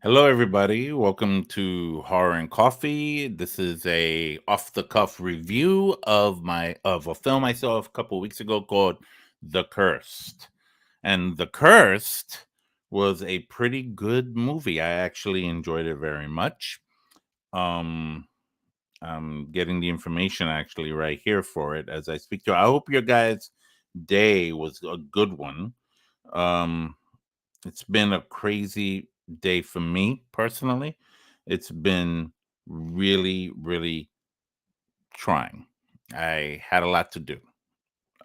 Hello, everybody. Welcome to Horror and Coffee. This is a off-the-cuff review of a film I saw a couple weeks ago called The Cursed. And The Cursed was a pretty good movie. I actually enjoyed it very much. Um, I'm getting the information actually right here for it as I speak to you. I hope your guys' day was a good one. Um, it's been a crazy day for me personally. It's been really, really trying. I had a lot to do.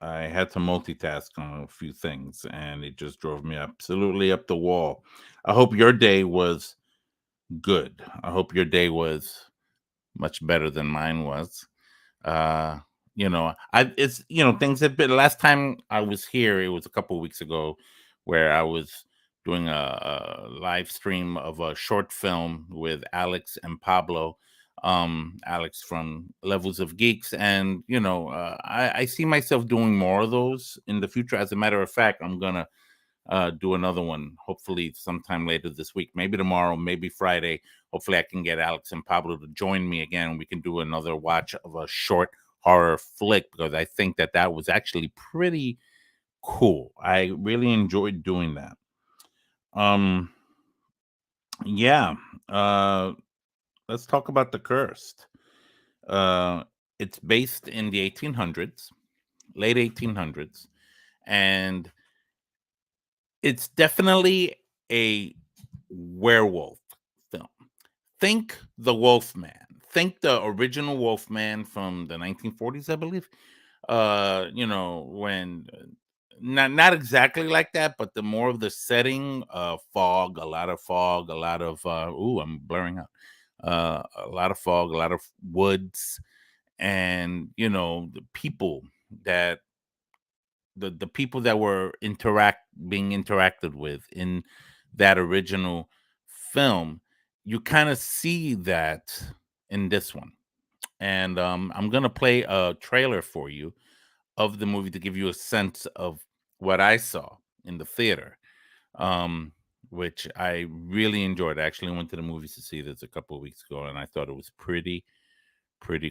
I had to multitask on a few things and it just drove me absolutely up the wall. I hope your day was good. I hope your day was much better than mine was. Uh, I it's things have been last time I was here, it was a couple weeks ago where I was doing a live stream of a short film with Alex and Pablo. Alex from Levels of Geeks, and I see myself doing more of those in the future. As a matter of fact, I'm gonna do another one hopefully sometime later this week, maybe tomorrow, maybe Friday. Hopefully I can get Alex and Pablo to join me again. We can do another watch of a short horror flick because I think that that was actually pretty cool. I really enjoyed doing that. um yeah. uh let's talk about The Cursed. uh it's based in the 1800s, late 1800s, and it's definitely a werewolf film. Think the Wolfman. Think the original Wolfman from the 1940s, I believe. When not exactly like that, but the more of the setting, fog, a lot of fog, a lot of I'm blurring out. A lot of fog, a lot of woods, and the people that the people that were being interacted with in that original film. You kind of see that in this one. And I'm gonna play a trailer for you of the movie to give you a sense of what I saw in the theater, um, which I really enjoyed. I actually went to the movies to see this a couple of weeks ago, and I thought it was pretty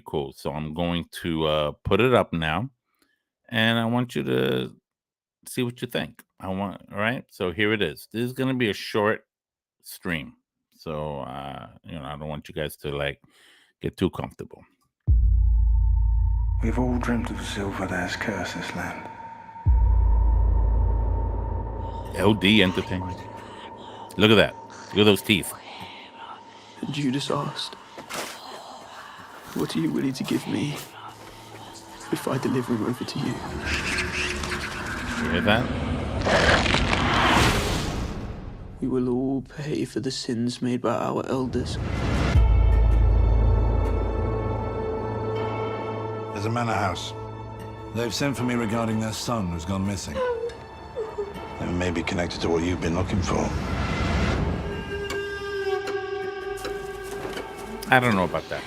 cool. So I'm going to put it up now, and I want you to see what you think. All right. So here it is. This is going to be a short stream. So, I don't want you guys to like get too comfortable. We've all dreamt of silver that's cursed this land. LD Entertainment. Look at that. Look at those teeth. And Judas asked, "What are you willing to give me if I deliver him over to you?" You hear that? "We will all pay for the sins made by our elders." There's a manor house. They've sent for me regarding their son who's gone missing. It may be connected to what you've been looking for. I don't know about that.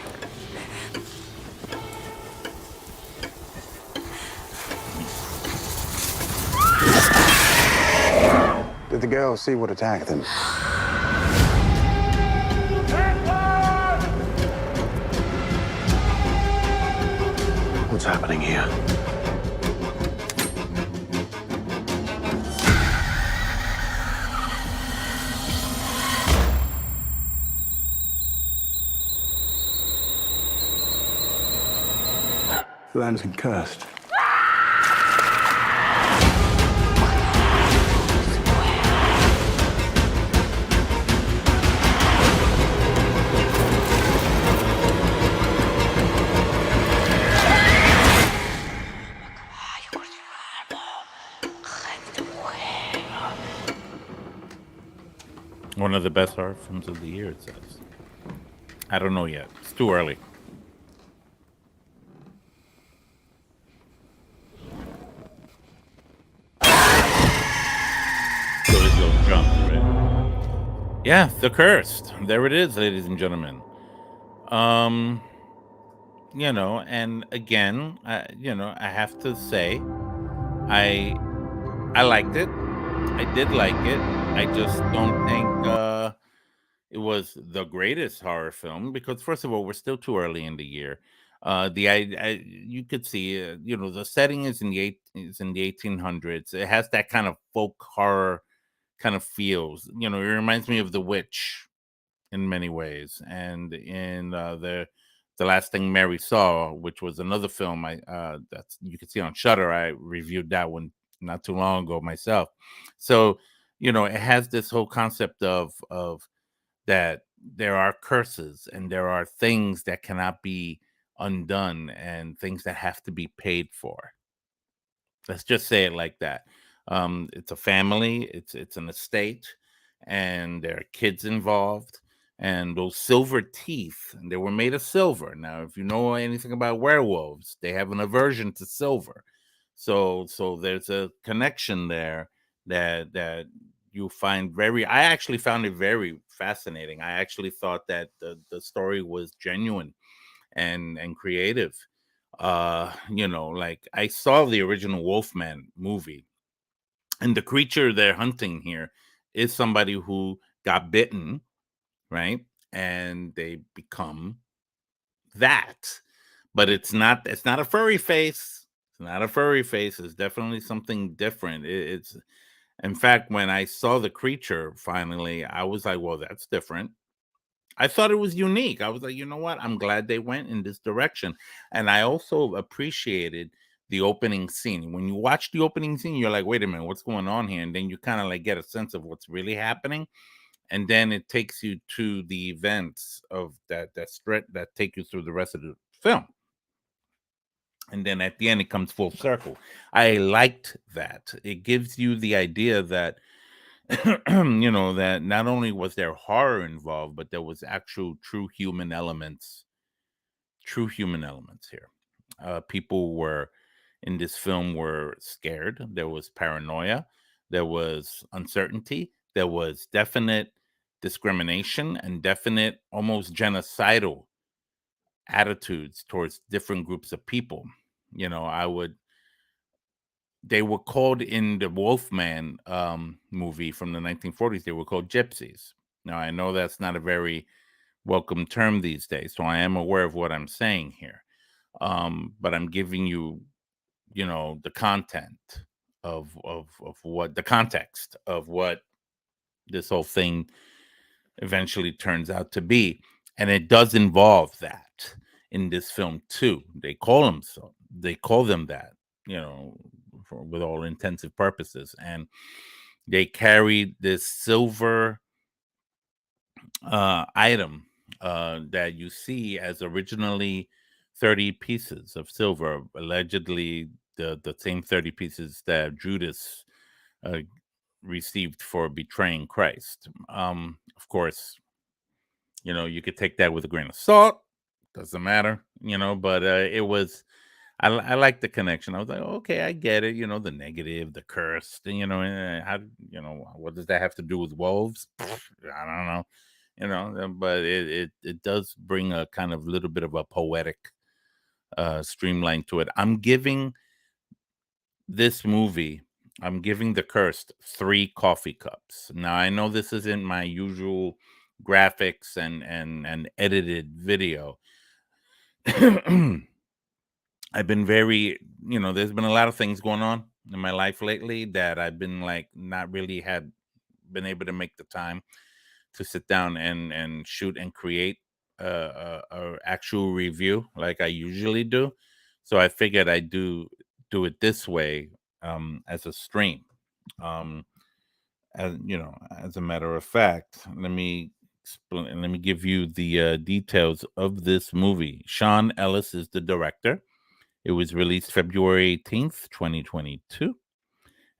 Did the girls see what attacked them? What's happening here? The land's been cursed. One of the best horror films of the year, it says. I don't know yet. It's too early. So this little jump, right? Yeah, The Cursed. There it is, ladies and gentlemen. Um, and again, I have to say, I I liked it. I did like it. I just don't think it was the greatest horror film because first of all, we're still too early in the year. You could see, the setting is in the 1800s. It has that kind of folk horror kind of feels. It reminds me of The Witch in many ways, and in the last thing Mary saw, which was another film that's you can see on Shutter. I reviewed that one not too long ago myself. So it has this whole concept of that there are curses and there are things that cannot be undone and things that have to be paid for. Let's just say it like that. It's a family, it's an estate, and there are kids involved. And those silver teeth, and they were made of silver. Now, if you know anything about werewolves, they have an aversion to silver. So there's a connection there that you find very. I actually found it very fascinating. I actually thought that the story was genuine and creative. Like I saw the original Wolfman movie, and the creature they're hunting here is somebody who got bitten, right? And they become that. But it's not a furry face. It's not a furry face. It's definitely something different. It's in fact, when I saw the creature finally, I was like, well, that's different. I thought it was unique. I was like, you know what? I'm glad they went in this direction. And I also appreciated the opening scene. When you watch the opening scene, you're like, wait a minute, what's going on here? And then you kind of like get a sense of what's really happening. And then it takes you to the events of that take you through the rest of the film. And then at the end, it comes full circle. I liked that. It gives you the idea that that not only was there horror involved, but there was actual true human elements here. People were in this film were scared. There was paranoia. There was uncertainty. There was definite discrimination and definite, almost genocidal attitudes towards different groups of people. I would they were called in the Wolfman movie from the 1940s, they were called gypsies. Now, I know that's not a very welcome term these days, so I am aware of what I'm saying here. But I'm giving you, the content of what the context of what this whole thing eventually turns out to be. And it does involve that in this film too. They call them that, you know, with all intensive purposes. And they carry this silver item that you see as originally 30 pieces of silver, allegedly the same 30 pieces that Judas uh, received for betraying Christ. Of course, you could take that with a grain of salt. Doesn't matter, but it was. I like the connection. I was like, okay, I get it. The negative, the cursed. How? What does that have to do with wolves? I don't know. But it does bring a kind of little bit of a poetic streamline to it. This movie, I'm giving The Cursed 3 coffee cups. Now I know this isn't my usual graphics and edited video. I've been very, there's been a lot of things going on in my life lately that I've been like not really had been able to make the time to sit down and shoot and create a actual review like I usually do. So I figured I'd do it this way as a stream. Um, as a matter of fact, let me explain. Let me give you the details of this movie. Sean Ellis is the director. It was released February 18th, 2022,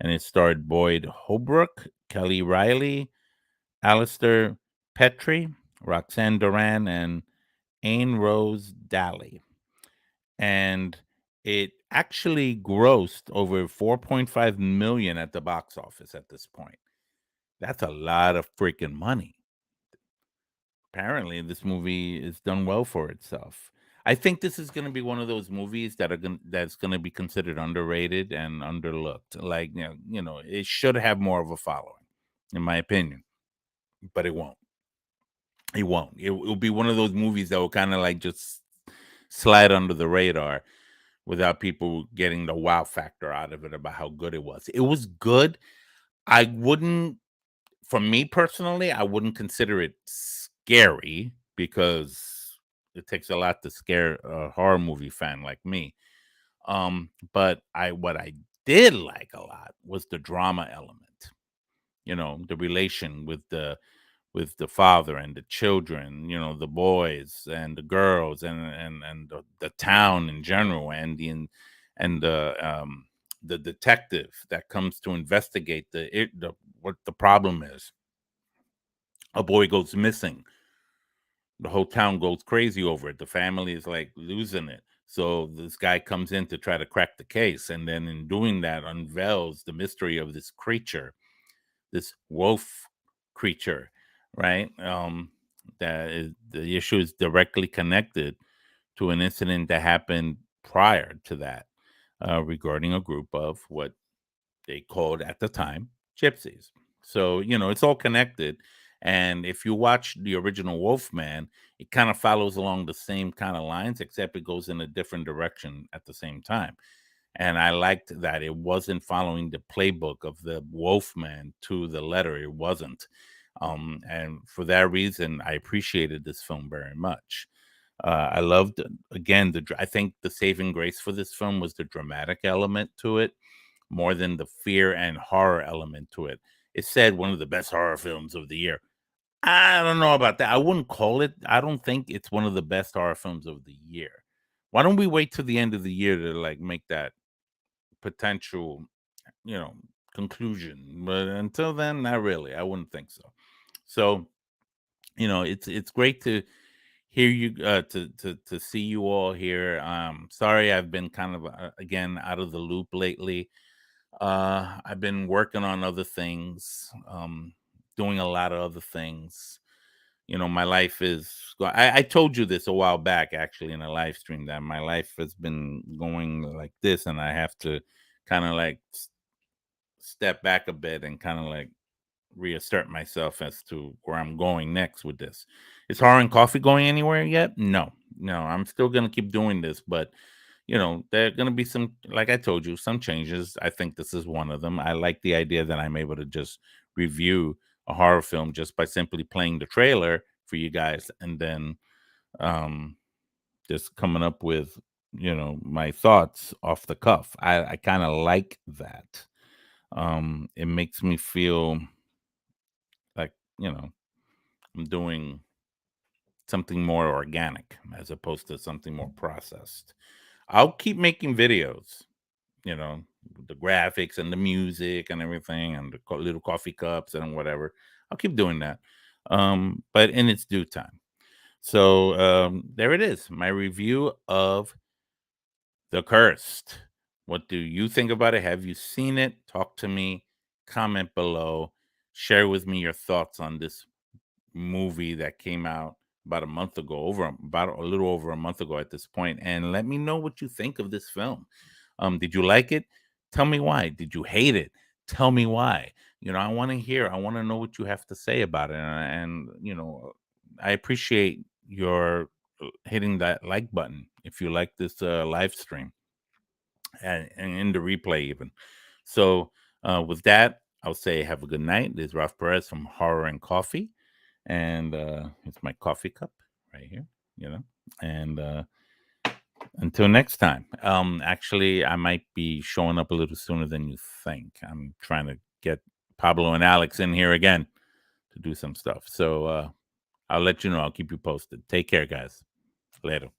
and it starred Boyd Holbrook, Kelly Riley, Alistair Petrie, Roxanne Duran, and Ain Rose Daly. And it actually grossed over 4.5 million at the box office at this point. That's a lot of freaking money. Apparently, this movie is done well for itself. I think this is going to be one of those movies that's going to be considered underrated and underlooked. Like, it should have more of a following, in my opinion, but it won't. It won't. It'll be one of those movies that will kind of like just slide under the radar without people getting the wow factor out of it about how good it was. It was good. I wouldn't, for me personally, I wouldn't consider it scary because it takes a lot to scare a horror movie fan like me. But I what I did like a lot was the drama element. You know, the relation with the father and the children, you know, the boys and the girls and the town in general and the detective that comes to investigate the what the problem is. A boy goes missing. The whole town goes crazy over it. The family is like losing it. So this guy comes in to try to crack the case, and then in doing that, unveils the mystery of this creature, this wolf creature, right? That is, the issue is directly connected to an incident that happened prior to that, regarding a group of what they called at the time gypsies. So, you know, it's all connected. And if you watch the original Wolfman, it kind of follows along the same kind of lines, except it goes in a different direction at the same time. And I liked that it wasn't following the playbook of the Wolfman to the letter. It wasn't. And for that reason, I appreciated this film very much. I loved, again, I think the saving grace for this film was the dramatic element to it more than the fear and horror element to it. It said one of the best horror films of the year. I don't know about that. I wouldn't call it. I don't think it's one of the best horror films of the year. Why don't we wait till the end of the year to like make that potential, you know, conclusion? But until then, not really. I wouldn't think so. So, you know, it's great to hear you to see you all here. Sorry I've been kind of again out of the loop lately. I've been working on other things, doing a lot of other things. You know, my life is. I told you this a while back, actually, in a live stream, that my life has been going like this, and I have to kind of like step back a bit and kind of like reassert myself as to where I'm going next with this. Is Horror and Coffee going anywhere yet? No, no. I'm still gonna keep doing this, but you know, there are going to be some, like I told you, some changes. I think this is one of them. I like the idea that I'm able to just review a horror film just by simply playing the trailer for you guys and then um, just coming up with, you know, my thoughts off the cuff. I kind of like that. It makes me feel like, you know, I'm doing something more organic as opposed to something more processed. I'll keep making videos, you know, the graphics and the music and everything and the little coffee cups and whatever. I'll keep doing that. But in its due time. So there it is, my review of The Cursed. What do you think about it? Have you seen it? Talk to me. Comment below. Share with me your thoughts on this movie that came out about a month ago, about a little over a month ago at this point, and let me know what you think of this film. Did you like it? Tell me why. Did you hate it? Tell me why. You know, I want to hear. I want to know what you have to say about it, and you know, I appreciate your hitting that like button if you like this live stream and in the replay even. So with that, I'll say have a good night. This is Ralph Perez from Horror and Coffee, and it's my coffee cup right here, you know. And until next time, actually, I might be showing up a little sooner than you think. I'm trying to get Pablo and Alex in here again to do some stuff. So I'll let you know. I'll keep you posted. Take care, guys. Later.